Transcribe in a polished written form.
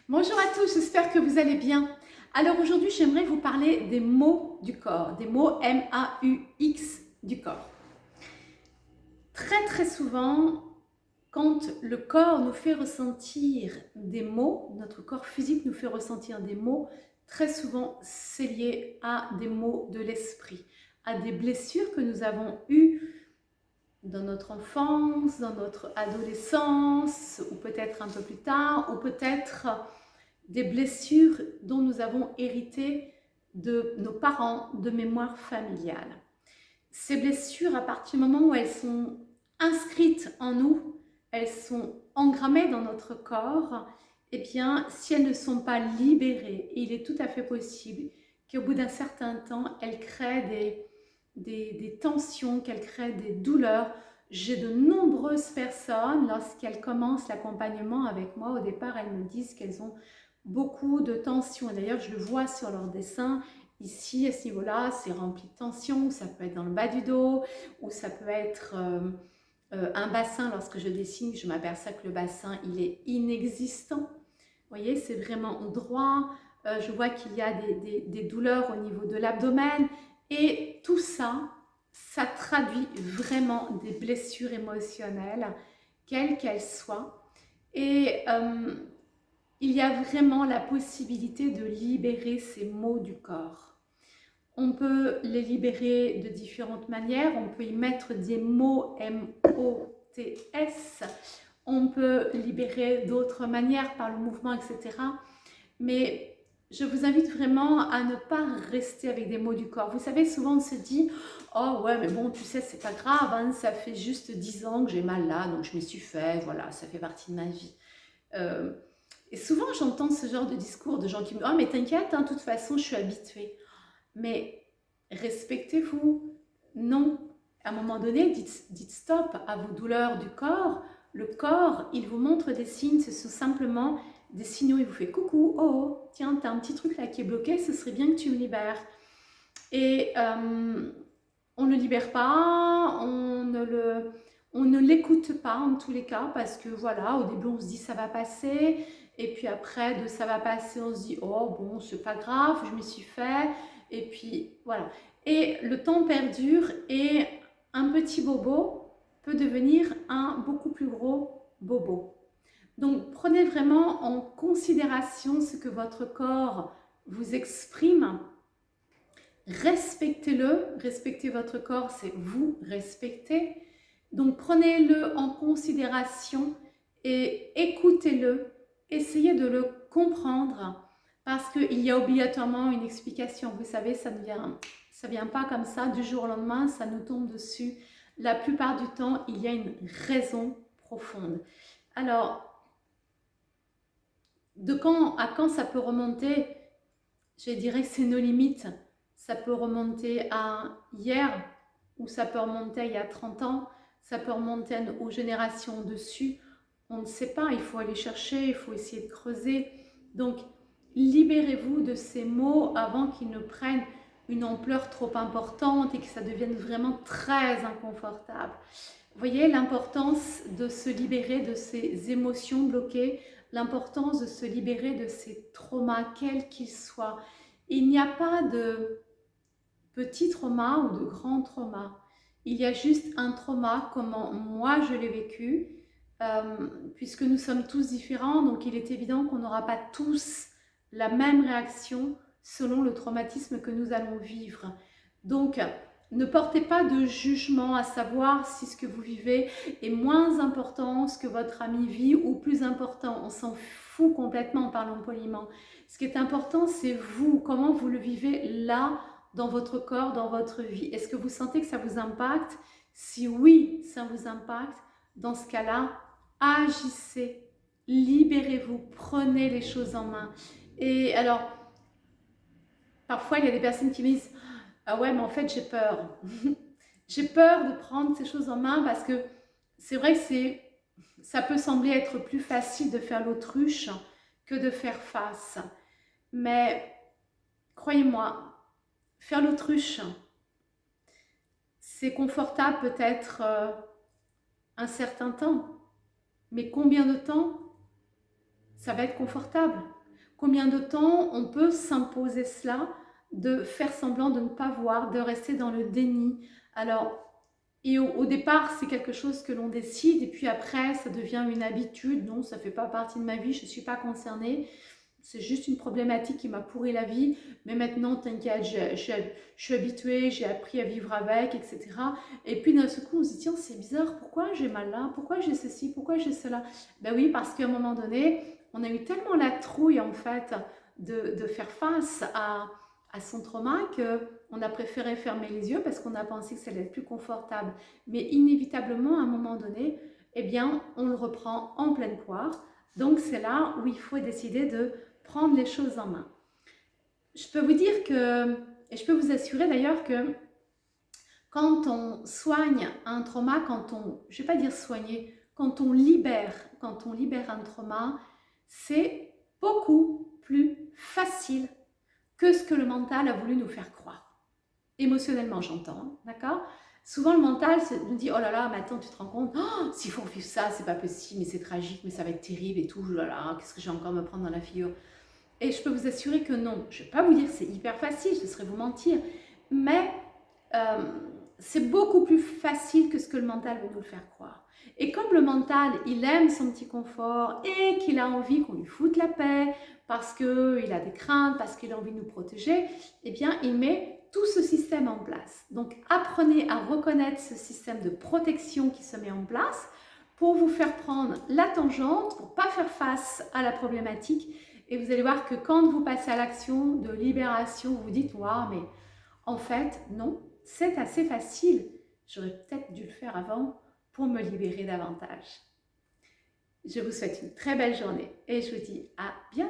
Bonjour à tous, j'espère que vous allez bien. Alors aujourd'hui, j'aimerais vous parler des mots du corps, des mots M-A-U-X du corps. Très souvent, quand le corps nous fait ressentir des mots, notre corps physique nous fait ressentir des mots, très souvent c'est lié à des mots de l'esprit, à des blessures que nous avons eues dans notre enfance, dans notre adolescence, ou peut-être un peu plus tard, ou peut-être des blessures dont nous avons hérité de nos parents, de mémoire familiale. Ces blessures, à partir du moment où elles sont inscrites en nous, elles sont engrammées dans notre corps, eh bien, si elles ne sont pas libérées, il est tout à fait possible qu'au bout d'un certain temps, elles créent des tensions, qu'elles créent des douleurs. J'ai de nombreuses personnes, lorsqu'elles commencent l'accompagnement avec moi, au départ, elles me disent qu'elles ont beaucoup de tensions. D'ailleurs, je le vois sur leur dessin. Ici, à ce niveau-là, c'est rempli de tension. Ça peut être dans le bas du dos, ou ça peut être un bassin. Lorsque je dessine, je m'aperçois que le bassin, il est inexistant. Vous voyez, c'est vraiment droit. Je vois qu'il y a des douleurs au niveau de l'abdomen. Et tout ça, ça traduit vraiment des blessures émotionnelles, quelles qu'elles soient. Et il y a vraiment la possibilité de libérer ces maux du corps. On peut les libérer de différentes manières. On peut y mettre des mots M-O-T-S. On peut libérer d'autres manières par le mouvement, etc. Mais je vous invite vraiment à ne pas rester avec des mots du corps. Vous savez, souvent on se dit « Oh ouais, mais bon, tu sais, c'est pas grave, hein, ça fait juste 10 ans que j'ai mal là, donc je m'y suis fait, voilà, ça fait partie de ma vie. » Et souvent, j'entends ce genre de discours de gens qui me disent « Oh, mais t'inquiète, hein, de toute façon, je suis habituée. » Mais respectez-vous. Non. À un moment donné, dites stop à vos douleurs du corps. Le corps, il vous montre des signes. Ce sont simplement des signaux. Il vous fait coucou, oh, tiens, t'as un petit truc là qui est bloqué, ce serait bien que tu me libères. Et on ne le libère pas, on ne l'écoute pas en tous les cas, parce que voilà, au début on se dit ça va passer, et puis après de ça va passer, on se dit oh bon, c'est pas grave, je m'y suis fait, et puis voilà. Et le temps perdure et un petit bobo peut devenir un beaucoup plus gros bobo. Donc prenez vraiment en considération ce que votre corps vous exprime. Respectez-le, respectez votre corps, c'est vous respecter. Donc prenez-le en considération et écoutez-le, essayez de le comprendre parce qu'il y a obligatoirement une explication. Vous savez, ça ne vient pas comme ça du jour au lendemain, ça nous tombe dessus. La plupart du temps, il y a une raison profonde. Alors, de quand à quand ça peut remonter? Je dirais que c'est nos limites. Ça peut remonter à hier, ou ça peut remonter à il y a 30 ans, ça peut remonter aux générations dessus. On ne sait pas, il faut aller chercher, il faut essayer de creuser. Donc, libérez-vous de ces mots avant qu'ils ne prennent une ampleur trop importante et que ça devienne vraiment très inconfortable. Vous voyez l'importance de se libérer de ces émotions bloquées, l'importance de se libérer de ces traumas, quels qu'ils soient. Il n'y a pas de petit trauma ou de grand trauma. Il y a juste un trauma, comment moi je l'ai vécu, puisque nous sommes tous différents, donc il est évident qu'on n'aura pas tous la même réaction selon le traumatisme que nous allons vivre. Donc, ne portez pas de jugement à savoir si ce que vous vivez est moins important, ce que votre ami vit, ou plus important. On s'en fout complètement en parlant poliment. Ce qui est important, c'est vous, comment vous le vivez là, dans votre corps, dans votre vie. Est-ce que vous sentez que ça vous impacte? Si oui, ça vous impacte, dans ce cas-là, agissez, libérez-vous, prenez les choses en main. Et alors, parfois, il y a des personnes qui me disent « Ah ouais, mais en fait, j'ai peur. » J'ai peur de prendre ces choses en main parce que c'est vrai que ça peut sembler être plus facile de faire l'autruche que de faire face. Mais croyez-moi, faire l'autruche, c'est confortable peut-être un certain temps. Mais combien de temps ça va être confortable? Combien de temps on peut s'imposer cela, de faire semblant de ne pas voir, de rester dans le déni? Alors, et au départ, c'est quelque chose que l'on décide, et puis après, ça devient une habitude. Non, ça ne fait pas partie de ma vie, je ne suis pas concernée. C'est juste une problématique qui m'a pourri la vie, mais maintenant, t'inquiète, je suis habituée, j'ai appris à vivre avec, etc. Et puis d'un seul coup, on se dit, tiens, c'est bizarre, pourquoi j'ai mal là? Pourquoi j'ai ceci? Pourquoi j'ai cela? Ben oui, parce qu'à un moment donné, on a eu tellement la trouille, en fait, de faire face à son trauma qu'on a préféré fermer les yeux parce qu'on a pensé que ça allait être plus confortable. Mais inévitablement, à un moment donné, eh bien, on le reprend en pleine poire. Donc, c'est là où il faut décider de prendre les choses en main. Je peux vous dire que, et je peux vous assurer d'ailleurs que quand on soigne un trauma, je ne vais pas dire soigner, quand on libère un trauma, c'est beaucoup plus facile que ce que le mental a voulu nous faire croire. Émotionnellement, j'entends, d'accord? Souvent, le mental nous dit, oh là là, mais attends, tu te rends compte, oh, s'il faut vivre ça, c'est pas possible, mais c'est tragique, mais ça va être terrible et tout, oh là là, qu'est-ce que j'ai encore me prendre dans la figure? Et je peux vous assurer que non, je ne vais pas vous dire que c'est hyper facile, ce serait vous mentir, mais c'est beaucoup plus facile que ce que le mental veut nous le faire croire. Et comme le mental, il aime son petit confort et qu'il a envie qu'on lui foute la paix, parce qu'il a des craintes, parce qu'il a envie de nous protéger, eh bien, il met tout ce système en place. Donc, apprenez à reconnaître ce système de protection qui se met en place pour vous faire prendre la tangente, pour ne pas faire face à la problématique. Et vous allez voir que quand vous passez à l'action de libération, vous vous dites « Waouh, mais en fait, non, c'est assez facile. J'aurais peut-être dû le faire avant pour me libérer davantage. » Je vous souhaite une très belle journée et je vous dis à bientôt.